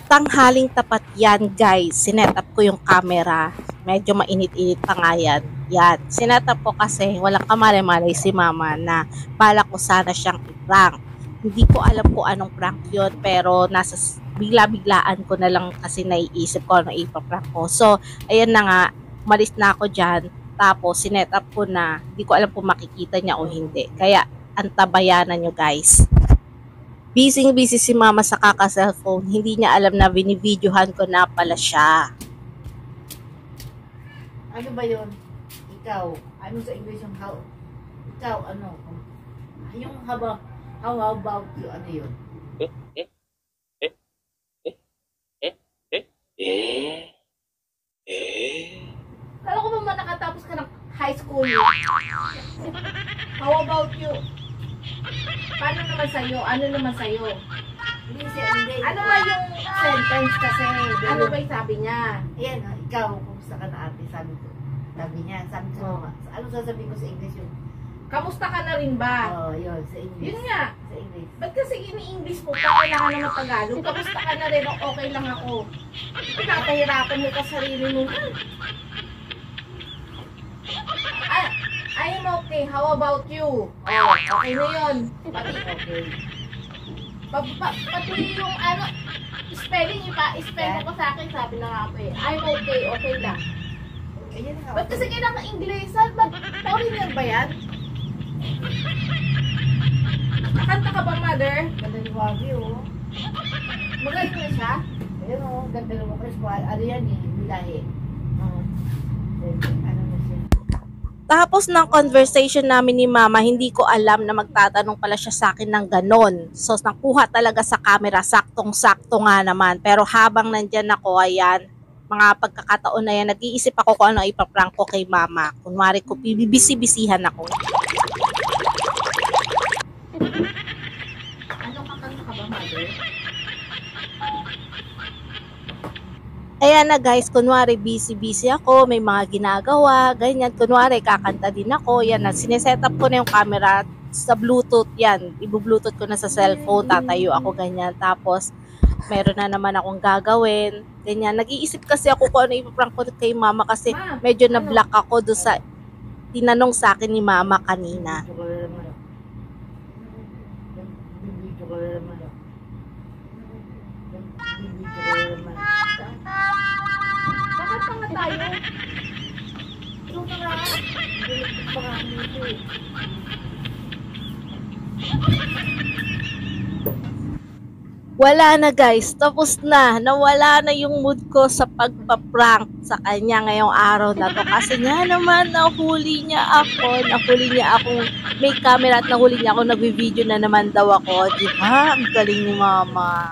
Tanghaling tapat yan guys, sinet up ko yung camera, medyo mainit-init pa nga yan. Yan, sinet up ko kasi walang kamali-mali si mama na balak ko sana siyang i-prank. Hindi ko alam kung anong prank yun, pero bigla-biglaan ko na lang kasi naiisip ko ano ipaprank ko. So, ayan na nga, umalis na ako dyan, tapos sinet up ko na, hindi ko alam kung makikita niya o hindi. Kaya, antabayanan nyo guys. Busy si mama sa kaka-cellphone. Hindi niya alam na binibidyohan ko na pala siya. Ano ba yun? Ikaw, ano sa English yung how? Ikaw, ano? Yung how about you, ano yun? Kala ko ba nakatapos ka ng high school? How about you? Paano naman sa'yo? Ano naman sa'yo? Hindi. Ano ba yung sentence kasi? Ano ba yung sabi niya? Ayan, ikaw, kumusta ka na ate? Sabi niya, sabi ko, ano sasabihin ko sa English yun? Kamusta ka na rin ba? Oo, yun, sa English. Yun nga. Sa English. Ba't kasi ini-English mo pa, kailangan naman Tagalog? Kamusta ka na rin? Okay lang ako. Pinapahirapan mo ka sarili mo. I am okay. How about you? Oh, okay na yun. Pati okay. Pati yung ano, spelling spell mo pa sa akin, sabi na nga ako eh. I'm okay, okay lang. Ba't kasi kailangan Inglesan? Ba't foreigner ba yan? Nakanta ka ba, mother? Ganda ni Wabi, oh. Magaling na siya? Ayun, oh. Ganda ni Wabi. Ano yan eh? Bilahe. Ano na siya? Tapos ng conversation namin ni mama, hindi ko alam na magtatanong pala siya sa akin ng ganon. So, nakuha talaga sa camera, saktong-sakto nga naman. Pero habang nandyan ako, ayan, mga pagkakataon na yan, nag-iisip ako kung ano ipaprank ko kay mama. Kunwari ko, bibisi-bisihan ako. Ano kakanta ka ba, mother? Ayan na guys, kunwari busy ako, may mga ginagawa, ganyan. Kunwari kakanta din ako, yan na, sineset up ko na yung camera sa Bluetooth yan. Ibu-Bluetooth ko na sa cellphone, tatayo ako ganyan. Tapos, meron na naman akong gagawin. Ganyan, nag-iisip kasi ako kung ano ipaprank ko kay mama kasi medyo na-block ako doon sa tinanong sa akin ni mama kanina. Bakit pa nga tayo? Ito na nga. Wala na guys, tapos na. Nawala na yung mood ko sa pagpa-prank sa kanya ngayong araw na to. Kasi nga naman, nahuli niya akong may camera at nahuli niya ako, nag-video na naman daw ako. Diba? Ang galing ni mama.